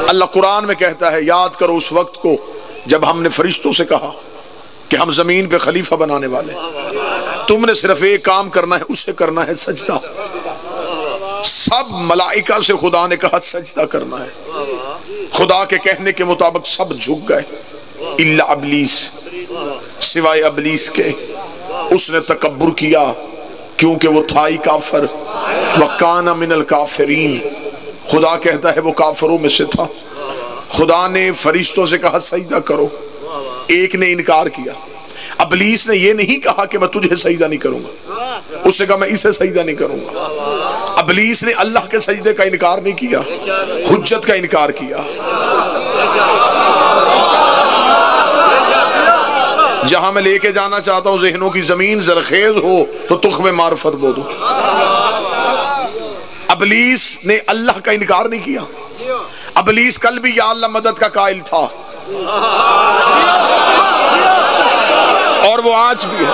اللہ قرآن میں کہتا ہے یاد کرو اس وقت کو جب ہم نے فرشتوں سے کہا کہ ہم زمین پہ خلیفہ بنانے والے، تم نے صرف ایک کام کرنا ہے، اسے کرنا ہے سجدہ۔ سب ملائکہ سے خدا نے کہا سجدہ کرنا ہے، خدا کے کہنے کے مطابق سب جھک گئے الا ابلیس، سوائے ابلیس کے۔ اس نے تکبر کیا کیونکہ وہ تھا ہی کافر، وَقَانَ مِنَ الْكَافِرِينَ، خدا کہتا ہے وہ کافروں میں سے تھا۔ خدا نے فرشتوں سے کہا سجدہ کرو، ایک نے انکار کیا۔ ابلیس نے یہ نہیں کہا کہ میں تجھے سجدہ نہیں کروں گا، اس نے کہا میں اسے سجدہ نہیں کروں گا۔ ابلیس نے اللہ کے سجدے کا انکار نہیں کیا، حجت کا انکار کیا۔ جہاں میں لے کے جانا چاہتا ہوں ذہنوں کی زمین زرخیز ہو تو تخم معرفت بو دو۔ ابلیس نے اللہ کا انکار نہیں کیا۔ ابلیس کل بھی یا اللہ مدد کا قائل تھا اور وہ آج بھی ہے۔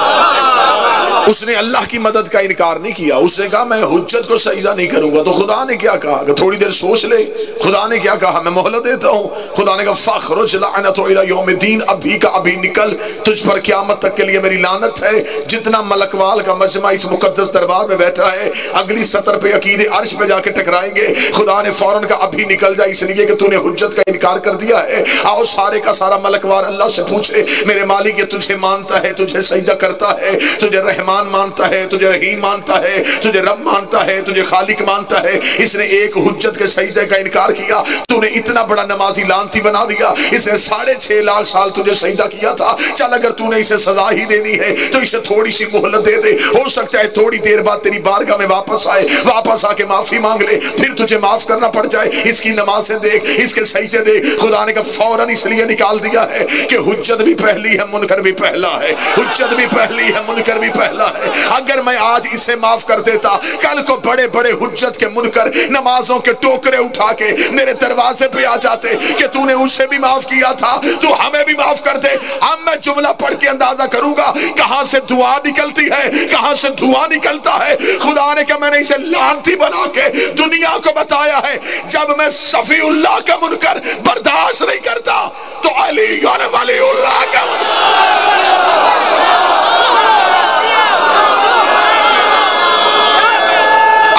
اس نے اللہ کی مدد کا انکار نہیں کیا، اس نے کہا میں حجت کو سجدہ نہیں کروں گا۔ تو خدا نے کیا کہا کہ تھوڑی دیر سوچ لے، خدا نے کیا کہا میں مہلت دیتا ہوں۔ خدا نے کہا فَخْرُجْ لَعْنَتُ إِلَى يَوْمِ الدِّينِ، ابھی کا ابھی نکل، تجھ پر قیامت تک کے لیے میری لعنت ہے۔ جتنا ملکوال کا مجمع اس مقدس دربار میں بیٹھا ہے اگلی سطر پہ عقید عرش پہ جا کے ٹکرائیں گے۔ خدا نے فوراً کہا ابھی نکل جا، اس لیے کہ تو نے حجت کا انکار کر دیا ہے۔ آؤ سارے کا سارا ملکوار اللہ سے پوچھے میرے مالک یہ تجھے مانتا ہے، تجھے سجدہ کرتا ہے، تجھے رحمان مانتا ہے، تجھے رحیم مانتا ہے، تجھے رب مانتا ہے، تجھے خالق مانتا ہے۔ اس نے ایک حجت کے سجدے کا انکار کیا، تو نے اتنا بڑا نمازی لعنتی بنا دیا۔ اس نے 6.5 لاکھ سال تجھے سجدہ کیا تھا۔ چل اگر تو نے اسے سزا ہی دینی ہے تو اسے تھوڑی سی مہلت دے دے، ہو سکتا ہے تھوڑی دیر بعد تیری بارگاہ میں واپس آئے، واپس آ کے معافی مانگ لے، پھر تجھے معاف کرنا پڑ جائے۔ اس کی نمازیں دیکھ، اس کے سجدے دیکھ۔ خدا نے کہا فوراً اس لیے نکال دیا ہے کہ حجت بھی پہلی ہے، منکر بھی پہلا ہے، حجت بھی پہلی ہے، منکر بھی پہلا ہے۔ اگر میں آج اسے معاف کر دیتا، کل کو بڑے بڑے حجت کے منکر نمازوں کے ٹوکرے اٹھا کے میرے دروازے پہ آ جاتے کہ تو نے اسے بھی معاف کیا تھا، تو ہمیں بھی معاف کر دے۔ اب میں جملہ پڑھ کے اندازہ کروں گا کہاں سے دعا نکلتی ہے، کہاں سے دھواں نکلتا ہے۔ خدا نے کہا میں نے اسے لعنتی بنا کے دنیا کو بتایا ہے، جب میں صفی اللہ کا منکر برداشت نہیں کرتا تو علی یعنی ولی اللہ کا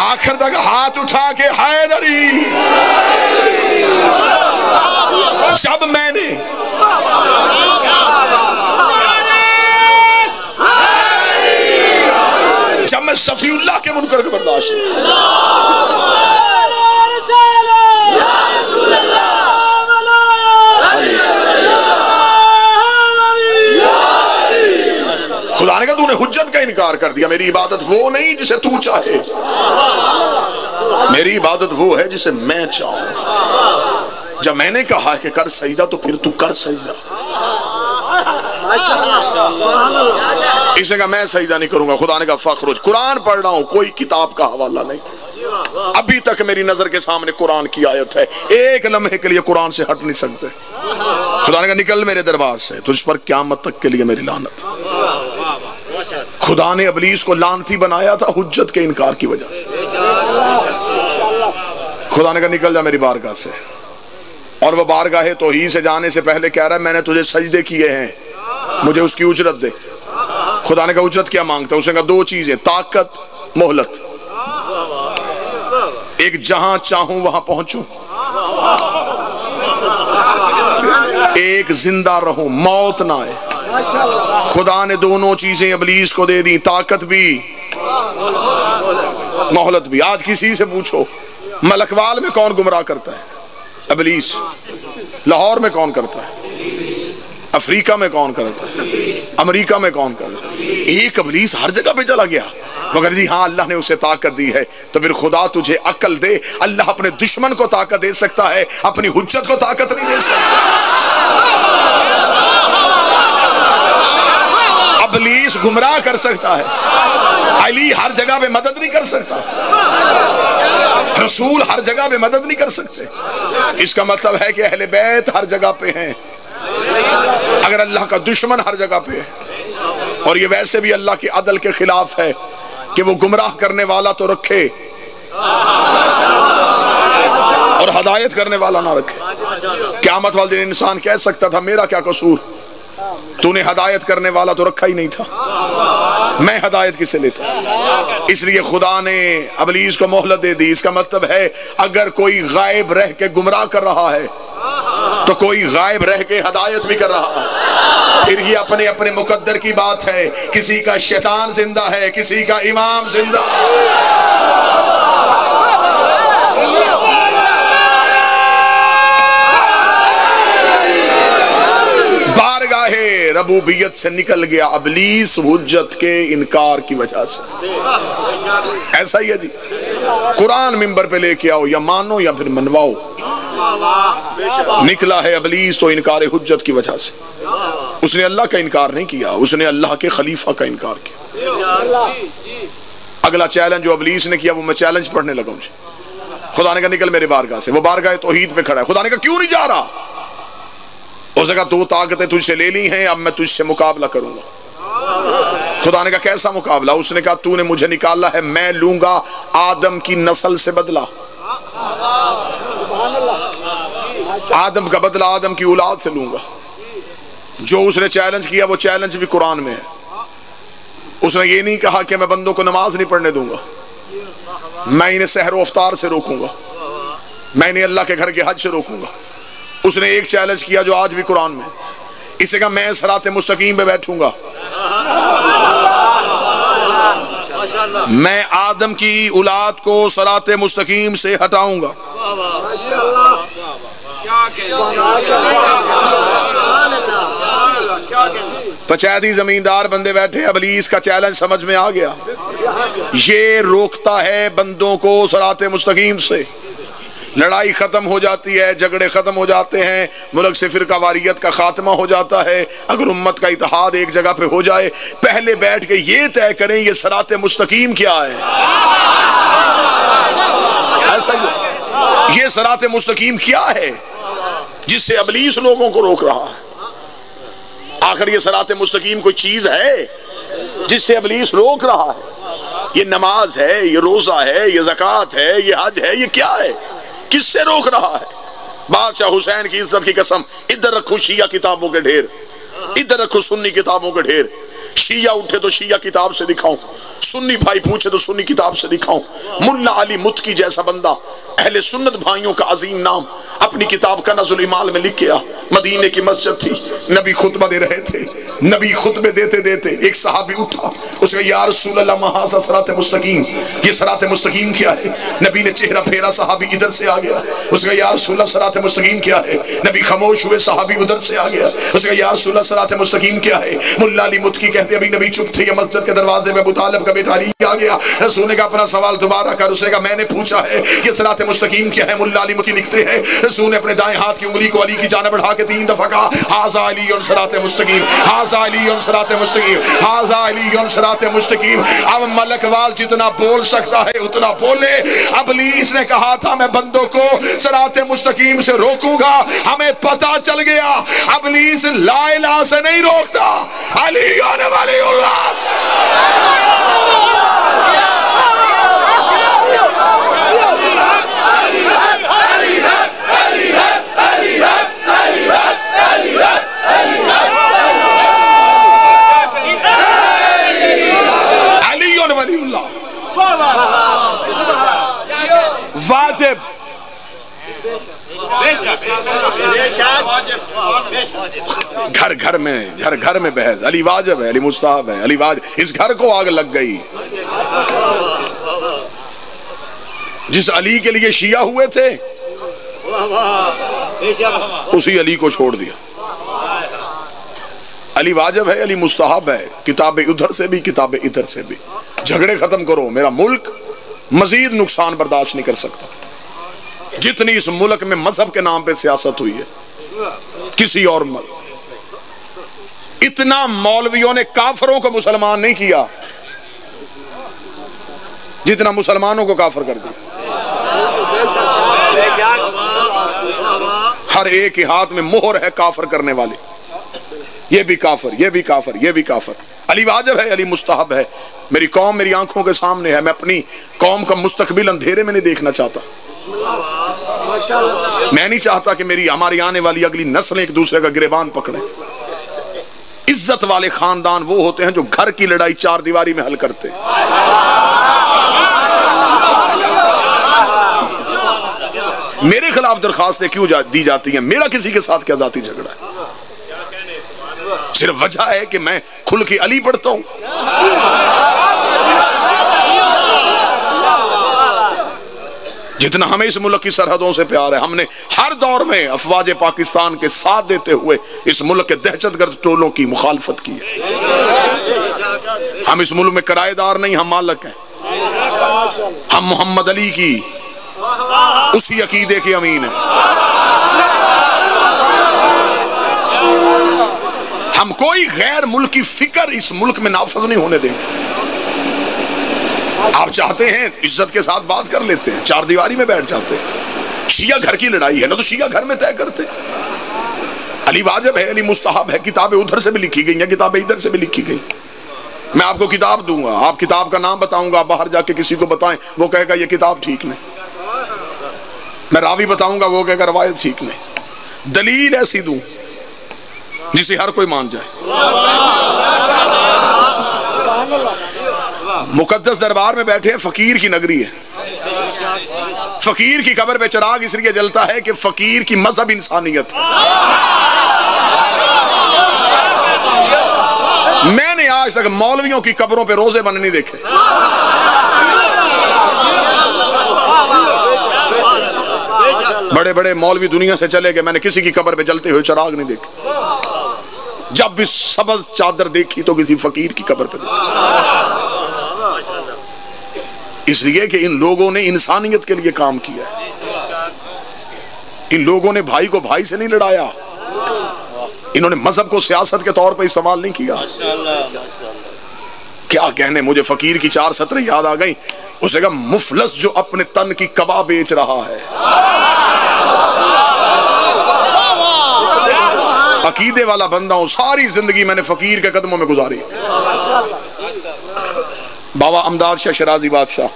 آخر تک ہاتھ اٹھا کے حیدری، جب میں نے صفی اللہ کے منکر کو برداشت خدا نے کہا تو نے حجت کا انکار کر دیا۔ میری عبادت وہ نہیں جسے تو چاہے، میری عبادت وہ ہے جسے میں چاہوں۔ جب میں نے کہا کہ کر سجدہ تو پھر تو کر سجدہ۔ اس نے کہا میں سجدہ نہیں کروں گا۔ خدا نے کہا فخرج، قرآن پڑھ رہا ہوں، کوئی کتاب کا حوالہ نہیں۔ ابھی تک میری نظر کے سامنے قرآن کی آیت ہے، ایک لمحے کے لیے قرآن سے ہٹ نہیں سکتے۔ خدا نے کہا نکل میرے دربار سے، تجھ پر قیامت تک کے لیے میری لعنت۔ خدا نے ابلیس کو لعنتی بنایا تھا حجت کے انکار کی وجہ سے۔ خدا نے کہا نکل جا میری بارگاہ سے، اور وہ بارگاہ توحید سے جانے سے پہلے کہہ رہا ہے میں نے تجھے سجدے کیے ہیں، مجھے اس کی اجرت دے۔ خدا نے کہا اجرت کیا مانگتا ہے؟ اس نے کہا 2 چیزیں، طاقت، مہلت۔ ایک جہاں چاہوں وہاں پہنچوں، ایک زندہ رہوں، موت نہ آئے۔ خدا نے دونوں چیزیں ابلیس کو دے دی، طاقت بھی، مہلت بھی۔ آج کسی سے پوچھو ملکوال میں کون گمراہ کرتا ہے؟ ابلیس۔ لاہور میں کون کرتا ہے؟ افریقہ میں کون کرتا ہے؟ امریکہ میں کون کرتا ہے؟ ایک ابلیس ہر جگہ پہ چلا گیا، مگر جی ہاں اللہ نے اسے طاقت دی ہے۔ تو پھر خدا تجھے عقل دے۔ اللہ اپنے دشمن کو طاقت دے سکتا ہے، اپنی حجت کو طاقت نہیں دے سکتا۔ ابلیس گمراہ کر سکتا ہے، علی ہر جگہ پہ مدد نہیں کر سکتا، رسول ہر جگہ پہ مدد نہیں کر سکتے۔ اس کا مطلب ہے کہ اہل بیت ہر جگہ پہ ہیں، اگر اللہ کا دشمن ہر جگہ پہ ہے۔ اور یہ ویسے بھی اللہ کے عدل کے خلاف ہے کہ وہ گمراہ کرنے والا تو رکھے اور ہدایت کرنے والا نہ رکھے۔ قیامت والے دن انسان کہہ سکتا تھا میرا کیا قصور، تو نے ہدایت کرنے والا تو رکھا ہی نہیں تھا، میں ہدایت کسے لیتا۔ اس لیے خدا نے ابلیس کو مہلت دے دی۔ اس کا مطلب ہے اگر کوئی غائب رہ کے گمراہ کر رہا ہے تو کوئی غائب رہ کے ہدایت بھی کر رہا ہے۔ پھر یہ اپنے اپنے مقدر کی بات ہے، کسی کا شیطان زندہ ہے، کسی کا امام زندہ ہے۔ بارگاہ ربوبیت سے نکل گیا ابلیس حجت کے انکار کی وجہ سے۔ ایسا ہی ہے جی، قرآن منبر پہ لے کے آؤ، یا مانو یا پھر منواؤ۔ نکلا ہے ابلیس تو انکار حجت کی وجہ سے۔ اس نے اللہ کا انکار نہیں کیا، اس نے اللہ کے خلیفہ کا انکار کیا۔ اگلا چیلنج جو ابلیس نے کیا وہ میں چیلنج پڑھنے لگا مجھے۔ خدا نے کہا نکل میرے بارگاہ سے۔ وہ بارگاہ توحید پہ کھڑا ہے۔ خدا نے کہا کیوں نہیں جا رہا؟ اس نے کہا دو طاقتیں تجھ سے لے لی ہیں، اب میں تجھ سے مقابلہ کروں گا۔ خدا نے کہا کیسا مقابلہ؟ اس نے کہا تو نے مجھے نکالا ہے، میں لوں گا آدم کی نسل سے بدلہ، آدم کا بدلہ آدم کی اولاد سے لوں گا۔ جو اس نے چیلنج کیا وہ چیلنج بھی قرآن میں ہے۔ اس نے یہ نہیں کہا کہ میں بندوں کو نماز نہیں پڑھنے دوں گا، میں انہیں سحر و افطار سے روکوں گا، میں انہیں اللہ کے گھر کے حج سے روکوں گا۔ اس نے ایک چیلنج کیا جو آج بھی قرآن میں، اسے کہا میں صراط مستقیم پہ بیٹھوں گا، میں آدم کی اولاد کو صراط مستقیم سے ہٹاؤں گا۔ پچیتی زمیندار بندے بیٹھے، ابلیس کا چیلنج سمجھ میں آ گیا، یہ روکتا ہے بندوں کو صراط مستقیم سے۔ لڑائی ختم ہو جاتی ہے، جھگڑے ختم ہو جاتے ہیں، ملک سے فرقہ واریت کا خاتمہ ہو جاتا ہے۔ اگر امت کا اتحاد ایک جگہ پہ ہو جائے، پہلے بیٹھ کے یہ طے کریں یہ صراط مستقیم کیا ہے۔ ایسا ہی یہ صراط مستقیم کیا ہے جس سے ابلیس لوگوں کو روک رہا ہے؟ آخر یہ صراط مستقیم کوئی چیز ہے جس سے ابلیس روک رہا ہے؟ یہ نماز ہے، یہ روزہ ہے، یہ زکوٰۃ ہے، یہ حج ہے، یہ کیا ہے؟ کس سے روک رہا ہے؟ بادشاہ حسین کی عزت کی قسم، ادھر رکھو شیعہ کتابوں کے ڈھیر، ادھر رکھو سنی کتابوں کے ڈھیر۔ شیعہ اٹھے تو شیعہ کتاب سے دکھاؤں، سنی بھائی پوچھے تو سنی کتاب سے دکھاؤں۔ ملا علی متکی جیسا بندہ، اہل سنت بھائیوں کا عظیم نام، اپنی کتاب کا نزل المال میں لکھ گیا۔ مدینے کی مسجد تھی، نبی خطبہ دے رہے تھے، نبی خطبے دیتے دیتے ایک صحابی اٹھا، اس نے یا رسول اللہ ما ھذا صراط مستقیم، یہ صراط مستقیم کیا ہے؟ نبی نے چہرہ پھیرا، صحابی ادھر سے آ گیا، اس نے یا رسول اللہ صراط مستقیم کیا ہے؟ نبی خاموش ہوئے، صحابی ادھر سے آ گیا، اس نے یا رسول اللہ صراط مستقیم کیا ہے؟ ملا علی متکی کہتے ابھی نبی چپ تھے، یہ مسجد کے دروازے میں ابو طالب کا بیٹا علی آ گیا۔ رسول نے کہا اپنا سوال دوبارہ کر، اس نے کہا میں نے پوچھا ہے یہ صراط مستقیم کیا ہے؟ ملا علی متکی لکھتے ہیں رسول نے اپنے دائیں ہاتھ کی انگلی کو علی کی جانب بڑھا کے 3 دفعہ کہا ھذا علی صراط مستقیم، ھذا علی صراط مستقیم، ھذا علی صراط مستقیم۔ اب ملک وال جتنا بول سکتا ہے اتنا بولے۔ ابلیس نے کہا تھا میں بندوں کو صراط مستقیم سے روکوں گا، ہمیں پتہ چل گیا ابلیس لا الہ سے نہیں روکتا، علی ولی اللہ سے۔ واجب گھر گھر میں بحث، علی واجب ہے، علی مستحب ہے، علی واجب۔ اس گھر کو آگ لگ گئی جس علی کے لیے شیعہ ہوئے تھے، اسی علی کو چھوڑ دیا۔ علی واجب ہے، علی مستحب ہے، کتاب ادھر سے بھی کتاب ادھر سے بھی۔ جھگڑے ختم کرو، میرا ملک مزید نقصان برداشت نہیں کر سکتا۔ جتنی اس ملک میں مذہب کے نام پہ سیاست ہوئی ہے، کسی اور اتنا مولویوں نے کافروں کو مسلمان نہیں کیا جتنا مسلمانوں کو کافر کر دیا۔ ہر ایک کے ہاتھ میں مہر ہے کافر کرنے والے، یہ بھی کافر، یہ بھی کافر، یہ بھی کافر۔ علی واجب ہے، علی مستحب ہے۔ میری قوم میری آنکھوں کے سامنے ہے، میں اپنی قوم کا مستقبل اندھیرے میں نہیں دیکھنا چاہتا۔ میں نہیں چاہتا کہ ہماری آنے والی اگلی نسلیں ایک دوسرے کا گریبان پکڑیں۔ عزت والے خاندان وہ ہوتے ہیں جو گھر کی لڑائی چار دیواری میں حل کرتے ہیں۔ میرے خلاف درخواستیں کیوں دی جاتی ہیں؟ میرا کسی کے ساتھ کیا ذاتی جھگڑا ہے؟ صرف وجہ ہے کہ میں کھل کے علی پڑھتا ہوں۔ جتنا ہمیں اس ملک کی سرحدوں سے پیار ہے، ہم نے ہر دور میں افواج پاکستان کے ساتھ دیتے ہوئے اس ملک کے دہشت گرد ٹولوں کی مخالفت کی ہے۔ ہم اس ملک میں کرایہ دار نہیں، ہم مالک ہیں۔ ہم محمد علی کی اسی عقیدے کے امین ہیں۔ ہم کوئی غیر ملکی فکر اس ملک میں نافذ نہیں ہونے دیں گے۔ آپ چاہتے ہیں عزت کے ساتھ بات کر لیتے ہیں، چار دیواری میں بیٹھ جاتے ہیں۔ شیعہ گھر کی لڑائی ہے نا، تو شیعہ گھر میں طے کرتے ہیں۔ علی واجب ہے، علی مستحب ہے، کتابیں ادھر سے بھی لکھی گئی ہیں، کتابیں ادھر سے بھی لکھی گئی۔ میں آپ کو کتاب دوں گا، آپ کتاب کا نام بتاؤں گا، باہر جا کے کسی کو بتائیں، وہ کہے گا یہ کتاب ٹھیک نہیں۔ میں راوی بتاؤں گا، وہ کہے گا روایت ٹھیک نہیں۔ دلیل ایسی دوں جسے ہر کوئی مان جائے۔ مقدس دربار میں بیٹھے ہیں، فقیر کی نگری ہے۔ فقیر کی قبر پہ چراغ اس لیے جلتا ہے کہ فقیر کی مذہب انسانیت ہے۔ میں نے آج تک مولویوں کی قبروں پہ روزے بننے نہیں دیکھے۔ بڑے بڑے مولوی دنیا سے چلے گئے، میں نے کسی کی قبر پہ جلتے ہوئے چراغ نہیں دیکھے۔ جب بھی سبز چادر دیکھی تو کسی فقیر کی قبر پہ دیکھی۔ اس لیے کہ ان لوگوں نے انسانیت کے لیے کام کیا ہے۔ ان لوگوں نے بھائی کو بھائی سے نہیں لڑایا، انہوں نے مذہب کو سیاست کے طور پر استعمال نہیں کیا۔ کیا کہنے، مجھے فقیر کی 4 سطریں یاد آ گئیں۔ اسے کہا مفلس جو اپنے تن کی کباب بیچ رہا ہے۔ عقیدے والا بندہ ہوں، ساری زندگی میں نے فقیر کے قدموں میں گزاری۔ بابا امداد شاہ شرازی بادشاہ،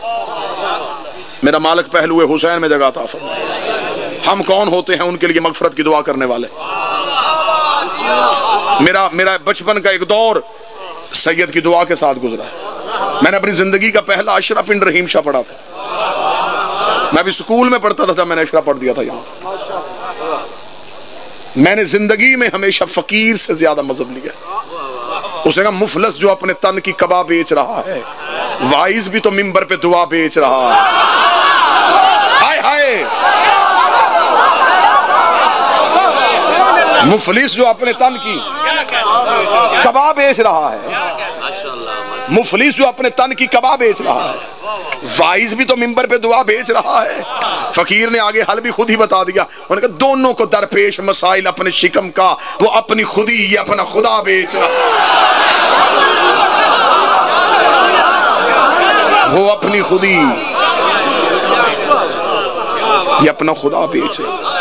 میرا مالک پہلوئے حسین میں جگہ عطا فرمائے۔ ہم کون ہوتے ہیں ان کے لیے مغفرت کی دعا کرنے والے؟ میرا بچپن کا ایک دور سید کی دعا کے ساتھ گزرا ہے۔ میں نے اپنی زندگی کا پہلا اشرا پنڈ رحیم شاہ پڑھا تھا۔ میں بھی سکول میں پڑھتا تھا، میں نے اشرا پڑھ دیا تھا یہاں۔ میں نے زندگی میں ہمیشہ فقیر سے زیادہ مذہب لیا۔ اسے کہا مفلس جو اپنے تن کی کباب بیچ رہا ہے، وائز بھی تو منبر پہ دعا بیچ رہا ہے۔ ہائے ہائے، مفلس جو اپنے تن کی کباب بیچ رہا ہے، مفلس جو اپنے تن کی کباب بیچ رہا ہے، وائز بھی تو منبر پہ دعا بیچ رہا ہے۔ فقیر نے آگے حل بھی خود ہی بتا دیا، انہوں نے کہا دونوں کو درپیش مسائل اپنے شکم کا، وہ اپنی خودی یہ اپنا خدا بیچ رہا ہے۔ وہ اپنی خودی یہ اپنا خدا بیچ رہا ہے۔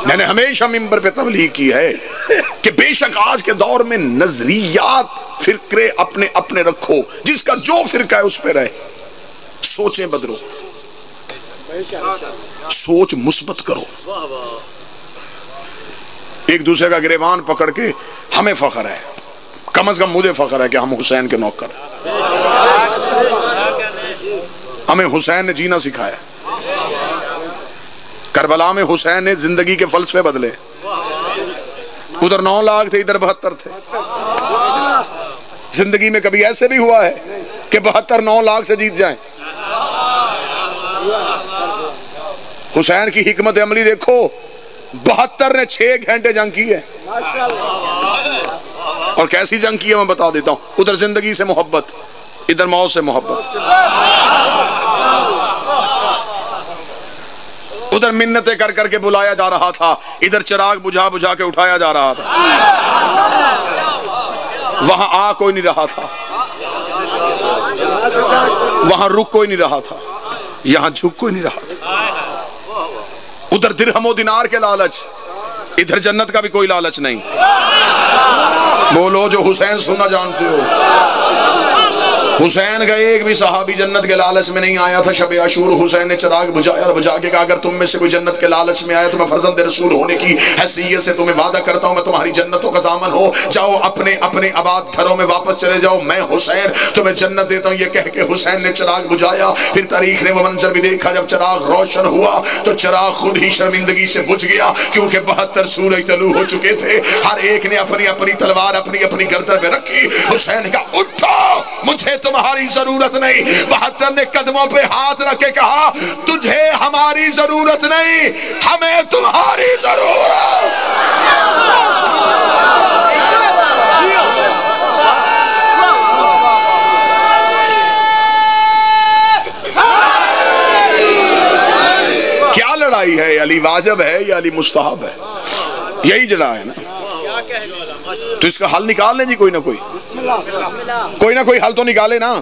میں نے ہمیشہ منبر پہ تبلیغ کی ہے کہ بے شک آج کے دور میں نظریات فرقے اپنے اپنے رکھو، جس کا جو فرقہ ہے اس پہ رہے، سوچیں بدلو، سوچ مثبت کرو۔ ایک دوسرے کا گریبان پکڑ کے ہمیں فخر ہے، کم از کم مجھے فخر ہے کہ ہم حسین کے نوکر ہیں۔ ہمیں حسین نے جینا سکھایا، کربلا میں حسین نے زندگی کے فلسفے بدلے۔ ادھر 9 لاکھ تھے، ادھر 72 تھے۔ زندگی میں کبھی ایسے بھی ہوا ہے کہ 72 9 لاکھ سے جیت جائیں؟ حسین کی حکمت عملی دیکھو، 72 نے 6 گھنٹے جنگ کی ہے۔ اور کیسی جنگ کی ہے میں بتا دیتا ہوں۔ ادھر زندگی سے محبت، ادھر موت سے محبت۔ ادھر منتیں کر کر کے بلایا جا رہا تھا، ادھر چراغ بجھا بجھا کے اٹھایا جا رہا تھا۔ وہاں آ کوئی نہیں رہا تھا، وہاں رک کوئی نہیں رہا تھا، یہاں جھک کوئی نہیں رہا تھا۔ ادھر درہم و دینار کے لالچ، ادھر جنت کا بھی کوئی لالچ نہیں۔ بولو جو حسین سننا جانتے ہو۔ حسین کا ایک بھی صحابی جنت کے لالچ میں نہیں آیا تھا. شب عاشور حسین نے چراغ بجھایا اور بجھا کے کہا اگر تم میں سے کوئی جنت کے لالچ میں آیا تو میں فرزند رسول ہونے کی حیثیت سے تمہیں وعدہ کرتا ہوں میں تمہاری جنتوں کا ضامن ہو. جاؤ اپنے اپنے آباد گھروں میں واپس چلے جاؤ, میں حسین تمہیں جنت دیتا ہوں. یہ کہہ کے حسین نے چراغ بجھایا. پھر تاریخ نے وہ منظر بھی دیکھا, جب چراغ روشن ہوا تو چراغ خود ہی شرمندگی سے بجھ گیا, کیونکہ 72 سورج طلوع ہو چکے تھے. ہر ایک نے اپنی اپنی تلوار اپنی اپنی گردن پہ رکھی. حسین نے کہا اٹھو, مجھے تمہاری ضرورت نہیں. 72 نے قدموں پہ ہاتھ رکھ کے کہا تجھے ہماری ضرورت نہیں, ہمیں تمہاری ضرورت. کیا لڑائی ہے؟ علی واجب ہے یا علی مستحب ہے؟ یہی جڑا ہے نا. تو اس کا حل نکال لیں جی, کوئی نہ کوئی حل تو نکالے نا.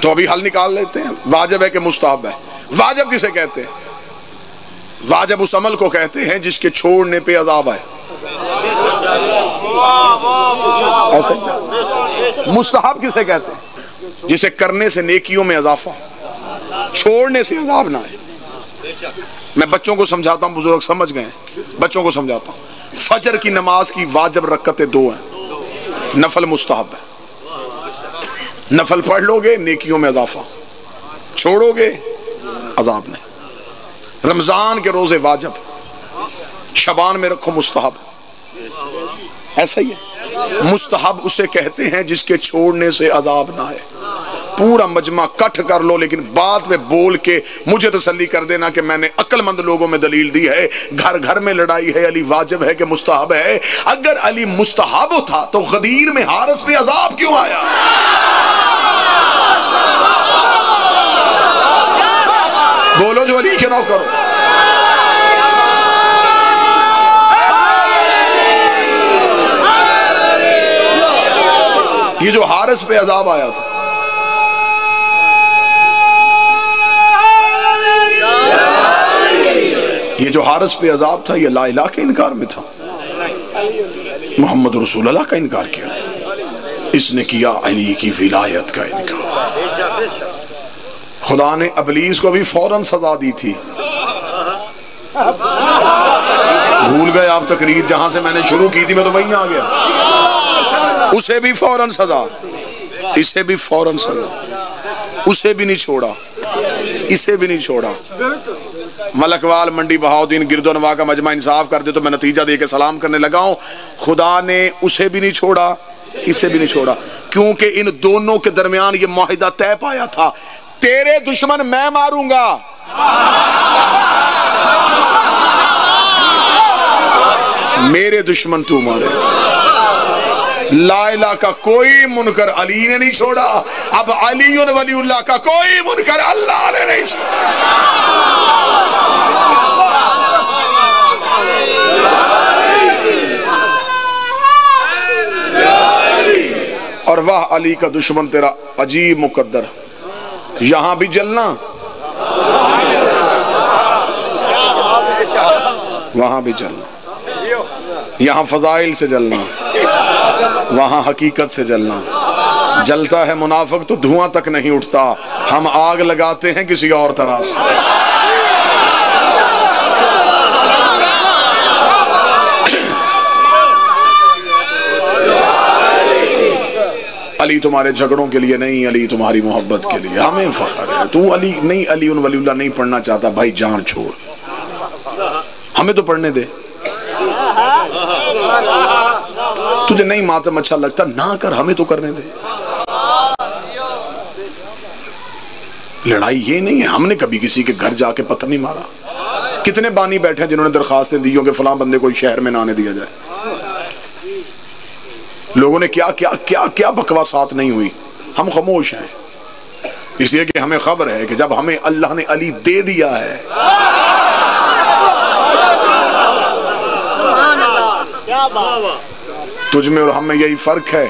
تو ابھی حل نکال لیتے ہیں. واجب ہے کہ مستحب ہے؟ واجب کسے کہتے ہیں؟ واجب اس عمل کو کہتے ہیں جس کے چھوڑنے پہ عذاب آئے. مستحب کسے کہتے ہیں؟ جسے کرنے سے نیکیوں میں اضافہ, چھوڑنے سے عذاب نہ آئے. میں بچوں کو سمجھاتا ہوں, بزرگ سمجھ گئے, بچوں کو سمجھاتا ہوں. فجر کی نماز کی واجب رکعتیں 2 ہیں, نفل مستحب ہے. نفل پڑھ لو گے نیکیوں میں اضافہ, چھوڑو گے عذاب نہیں. رمضان کے روزے واجب, شعبان میں رکھو مستحب. ایسا ہی ہے. مستحب اسے کہتے ہیں جس کے چھوڑنے سے عذاب نہ آئے. پورا مجمع کٹھ کر لو, لیکن بعد میں بول کے مجھے تسلی کر دینا کہ میں نے عقل مند لوگوں میں دلیل دی ہے. گھر گھر میں لڑائی ہے, علی واجب ہے کہ مستحب ہے. اگر علی مستحب تھا تو غدیر میں حارث پہ عذاب کیوں آیا؟ بولو جو علی کے نوکر ہو. یہ جو حارث پہ عذاب آیا تھا, یہ جو حارث پہ عذاب تھا, یہ لا الہ کے انکار میں تھا, محمد رسول اللہ کا انکار کیا تھا. اس نے کیا علی کی ولایت کا انکار. خدا نے ابلیس کو بھی فوراً سزا دی تھی. بھول گئے آپ تقریر جہاں سے میں نے شروع کی تھی, میں تو وہیں آ گیا. اسے بھی فوراً سزا, اسے بھی فوراً سزا, اسے بھی نہیں چھوڑا, اسے بھی نہیں چھوڑا. ملکوال منڈی بہاؤدین گرد و نواح کا مجمع انصاف کر دے تو میں نتیجہ دے کے سلام کرنے لگا ہوں. خدا نے اسے بھی نہیں چھوڑا, اسے بھی نہیں چھوڑا, کیونکہ ان دونوں کے درمیان یہ معاہدہ طے پایا تھا, تیرے دشمن میں ماروں گا, میرے دشمن تو مارے. لا الہ کا کوئی منکر علی نے نہیں چھوڑا, اب علی ولی اللہ کا کوئی منکر اللہ نے نہیں چھوڑا. اور واہ علی کا دشمن تیرا عجیب مقدر, یہاں بھی جلنا وہاں بھی جلنا, یہاں فضائل سے جلنا وہاں حقیقت سے جلنا. جلتا ہے منافق تو دھواں تک نہیں اٹھتا, ہم آگ لگاتے ہیں کسی اور طرح سے. علی تمہارے جھگڑوں کے لیے نہیں, علی تمہاری محبت کے لیے. ہمیں فخر ہے. تو علی نہیں, علی ان ولی اللہ نہیں پڑھنا چاہتا, بھائی جان چھوڑ, ہمیں تو پڑھنے دے. تجھے نہیں ماتم اچھا لگتا نہ کر, ہمیں تو کرنے دے. لڑائی یہ نہیں ہے, ہم نے کبھی کسی کے گھر جا کے پتھر نہیں مارا. کتنے بانی بیٹھے ہیں جنہوں نے درخواستیں دی کہ فلاں بندے کو شہر میں نہ آنے دیا جائے. لوگوں نے کیا کیا کیا کیا بکواسات نہیں ہوئی, ہم خاموش ہیں. اس لیے کہ ہمیں خبر ہے کہ جب ہمیں اللہ نے علی دے دیا ہے, تجھ میں اور ہم میں یہی فرق ہے,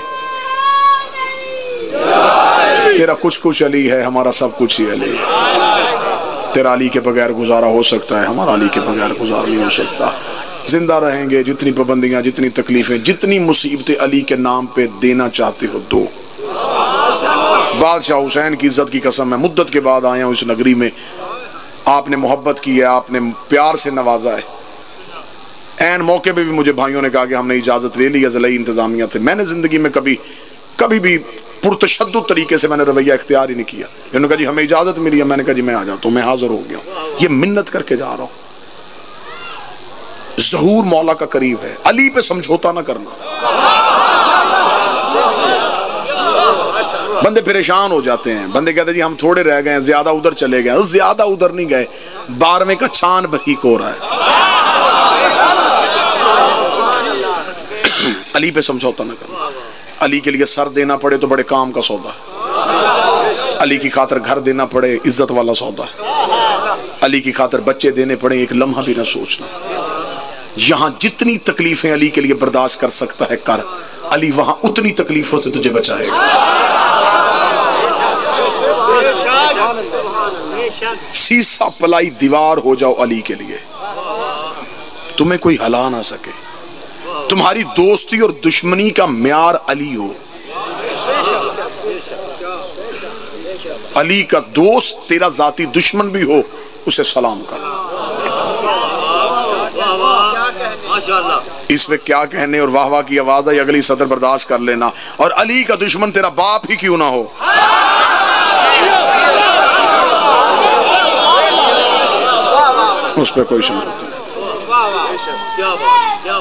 تیرا کچھ کچھ علی ہے, ہمارا سب کچھ ہی علی ہے. تیرا علی کے بغیر گزارا ہو سکتا ہے, ہمارا علی کے بغیر گزارا نہیں ہو سکتا. زندہ رہیں گے, جتنی پابندیاں, جتنی تکلیفیں, جتنی مصیبتیں علی کے نام پہ دینا چاہتے ہو دو. بادشاہ حسین کی عزت کی قسم ہے، مدت کے بعد آیا ہوں اس نگری میں، آپ نے محبت کی ہے، آپ نے پیار سے نوازا ہے۔ این موقع پہ بھی مجھے بھائیوں نے کہا کہ ہم نے اجازت لے لی ضلعی انتظامیہ سے۔ میں نے زندگی میں کبھی بھی پرتشدد طریقے سے میں نے رویہ اختیار ہی نہیں کیا۔ انہوں نے کہا جی ہمیں اجازت ملی ہے، میں نے کہا جی میں آ جاتا ہوں، میں حاضر ہو گیا ہوں، یہ منت کر کے جا رہا ہوں۔ ظہور مولا کا قریب ہے، علی پہ سمجھوتا نہ کرنا۔ بندے پریشان ہو جاتے ہیں، بندے کہتے ہیں جی ہم تھوڑے رہ گئے ہیں، زیادہ ادھر چلے گئے، زیادہ ادھر نہیں گئے، 12ویں کا چھان بھیک ہو رہا ہے۔ علی پہ سمجھوتا نہ کرنا۔ علی کے لیے سر دینا پڑے تو بڑے کام کا سودا ہے، علی کی خاطر گھر دینا پڑے عزت والا سودا ہے، علی کی خاطر بچے دینے پڑے ایک لمحہ بھی نہ سوچنا۔ یہاں جتنی تکلیفیں علی کے لیے برداشت کر سکتا ہے کر، علی وہاں اتنی تکلیفوں سے تجھے بچائے گا۔ سیسا پلائی دیوار ہو جاؤ علی کے لیے، تمہیں کوئی ہلا نہ سکے۔ تمہاری دوستی اور دشمنی کا معیار علی ہو۔ علی کا دوست تیرا ذاتی دشمن بھی ہو، اسے سلام کر۔ اس پہ کیا کہنے، اور واہ واہ کی آواز ہے، اگلی صدر برداشت کر لینا۔ اور علی کا دشمن تیرا باپ ہی کیوں نہ ہو، اس پہ کوئی شک نہیں۔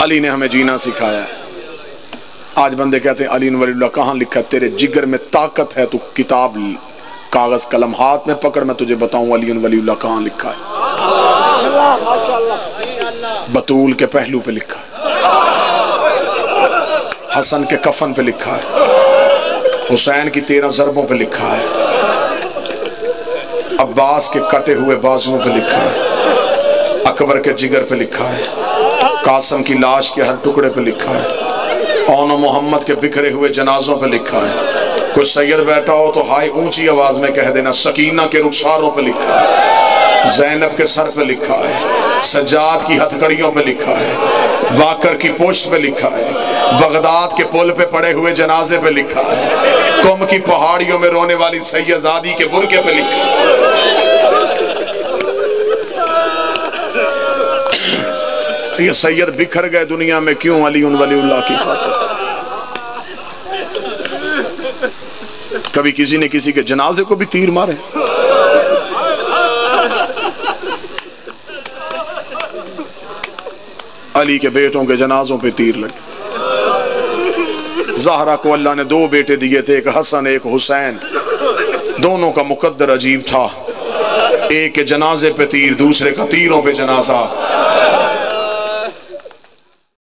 علی نے ہمیں جینا سکھایا ہے۔ آج بندے کہتے ہیں علی ولی اللہ کہاں لکھا ہے؟ تیرے جگر میں طاقت ہے، تو کتاب کاغذ قلم ہاتھ میں پکڑ، میں تجھے بتاؤں علی ولی اللہ کہاں لکھا ہے۔ بطول کے پہلو پہ لکھا ہے، حسن کے کفن پہ لکھا ہے، حسین کی 13 ضربوں پہ لکھا ہے، عباس کے کٹے ہوئے بازوؤں پہ لکھا ہے، اکبر کے جگر پہ لکھا ہے، قاسم کی لاش کے ہر ٹکڑے پہ لکھا ہے، اون و محمد کے بکھرے ہوئے جنازوں پہ لکھا ہے۔ کوئی سید بیٹھا ہو تو ہائی اونچی آواز میں کہہ دینا، سکینہ کے رخساروں پہ لکھا ہے، زینب کے سر پہ لکھا ہے، سجاد کی ہتھکڑیوں پہ لکھا ہے، باکر کی پشت پہ لکھا ہے، بغداد کے پل پہ پڑے ہوئے جنازے پہ لکھا ہے، قم کی پہاڑیوں میں رونے والی سیدزادی کے برقعے پہ لکھا ہے۔ یہ سید بکھر گئے دنیا میں کیوں؟ علی ولی اللہ کی خاطر۔ کبھی کسی نے کسی کے جنازے کو بھی تیر مارے؟ علی کے بیٹوں کے جنازوں پہ تیر لگے۔ زہرا کو اللہ نے 2 بیٹے دیے تھے، ایک حسن ایک حسین، دونوں کا مقدر عجیب تھا، ایک کے جنازے پہ تیر، دوسرے کا تیروں پہ جنازہ۔